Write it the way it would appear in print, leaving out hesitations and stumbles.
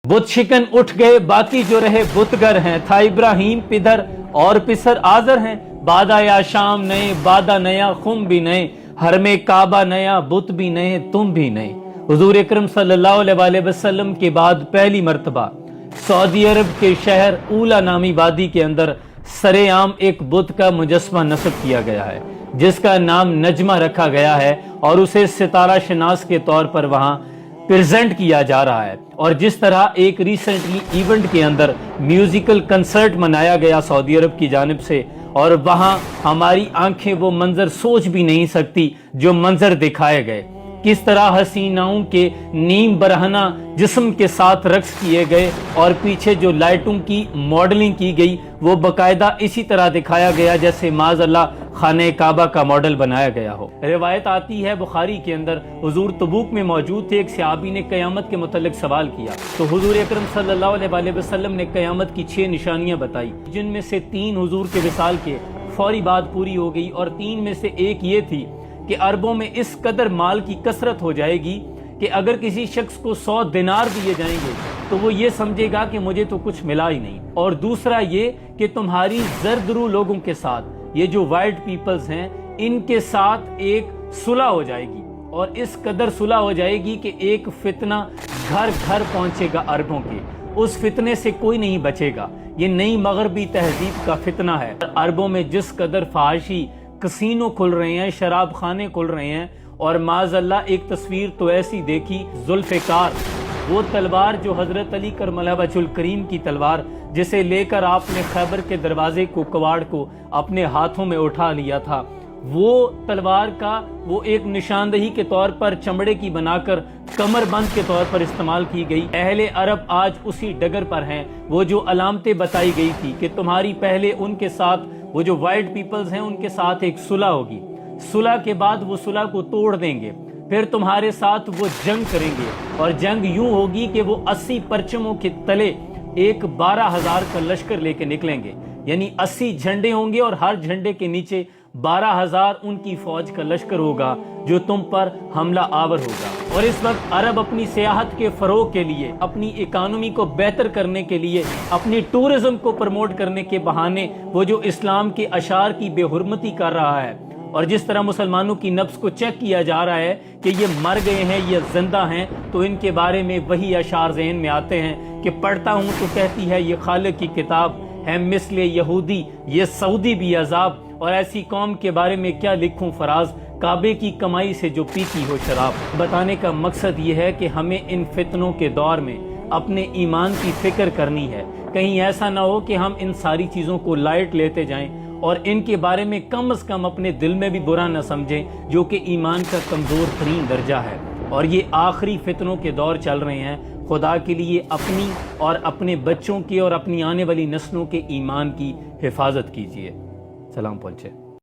बुत शिकन उठ गए बाकी जो रहे बुतगर हैं, था इब्राहिम पिदर और पिसर आजर हैं। बादा या शाम नए बादा नया खुम भी नए, हर में काबा नया बुत भी नए तुम भी नए। हुजूर अकरम सल्लल्लाहु अलैहि वसल्लम के बाद पहली मर्तबा सऊदी अरब के शहर ऊला नामी वादी के अंदर सरेआम एक बुत का मुजस्मा नस्ब किया गया है, जिसका नाम नजमा रखा गया है और उसे सितारा शनास के तौर पर वहां प्रेजेंट किया जा रहा है। और जिस तरह एक रिसेंटली इवेंट के अंदर म्यूजिकल कंसर्ट मनाया गया सऊदी अरब की जानिब से, और वहां हमारी आंखें वो मंजर सोच भी नहीं सकती जो मंजर दिखाए गए। किस तरह हसीनाओं के नीम बरहना जिस्म के साथ रक्स किए गए और पीछे जो लाइटों की मॉडलिंग की गई वो बकायदा इसी तरह दिखाया गया जैसे माज़अल्लाह खाने काबा का मॉडल बनाया गया हो। रिवायत आती है बुखारी के अंदर, हुजूर तबूक में मौजूद थे, एक सहाबी ने क़यामत के मुतल्लिक सवाल किया तो हुजूर अकरम सल्लल्लाहु अलैहि वसल्लम ने क़यामत की 6 निशानियां बताई, जिनमें से 3 हुजूर के विसाल के फौरी बाद पूरी हो गई और 3 में से एक ये थी कि अरबों में इस कदर माल की कसरत हो जाएगी कि अगर किसी शख्स को 100 दिनार दिए जाएंगे तो वो ये समझेगा कि मुझे तो कुछ मिला ही नहीं। और दूसरा ये कि तुम्हारी जरदरू लोगों के साथ, ये जो वाइट पीपल्स हैं, इनके साथ एक सुलह हो जाएगी और इस कदर सुलह हो जाएगी कि एक फितना घर घर पहुंचेगा अरबों के, उस फितने से कोई नहीं बचेगा। ये नई मगरबी तहजीब का फितना है। अरबों में जिस कदर फहाशी कसीनो खुल रहे हैं, शराब खाने खुल रहे हैं, और माज़अल्लाह एक तस्वीर तो ऐसी देखी, जुल्फ़िकार, वो तलवार जो हजरत अली करमल्लाहु वजहुल करीम की तलवार, जिसे लेकर आपने खैबर के दरवाजे को, कवाड़ को अपने हाथों में उठा लिया था, वो तलवार का वो एक निशानदही के तौर पर चमड़े की बनाकर कमरबंद के तौर पर इस्तेमाल की गई। अहले अरब आज उसी डगर पर हैं। वो जो अलामतें बताई गई थी कि तुम्हारी पहले उनके साथ, वो जो वाइट पीपल्स हैं, उनके साथ एक सुलह होगी, सुलह के बाद वो सुलह को तोड़ देंगे, फिर तुम्हारे साथ वो जंग करेंगे और जंग यूं होगी कि वो 80 परचमों के तले एक 12,000 का लश्कर लेके निकलेंगे, यानी 80 झंडे होंगे और हर झंडे के नीचे 12,000 उनकी फौज का लश्कर होगा जो तुम पर हमला आवर होगा। और इस वक्त अरब अपनी सियाहत के फरोग के लिए, अपनी इकानमी को बेहतर करने के लिए, अपनी टूरिज्म को प्रमोट करने के बहाने वो जो इस्लाम के अशार की बेहुरमती कर रहा है, और जिस तरह मुसलमानों की नफ्स को चेक किया जा रहा है कि ये मर गए हैं, ये जिंदा हैं, तो इनके बारे में वही अशार ज़हन में आते हैं कि पढ़ता हूँ तो कहती है ये खालिक की किताब है, मिसले यहूदी ये सऊदी भी अजाब, और ऐसी कौम के बारे में क्या लिखूं फराज, काबे की कमाई से जो पीती हो शराब। बताने का मकसद ये है कि हमें इन फितनों के दौर में अपने ईमान की फिक्र करनी है। कहीं ऐसा ना हो कि हम इन सारी चीज़ों को लाइट लेते जाएं और इनके बारे में कम से कम अपने दिल में भी बुरा न समझें, जो कि ईमान का कमज़ोर तरीन दर्जा है। और ये आखिरी फितनों के दौर चल रहे हैं। खुदा के लिए अपनी और अपने बच्चों की और अपनी आने वाली नस्लों के ईमान की हिफाजत कीजिए। सलाम पहुँचे।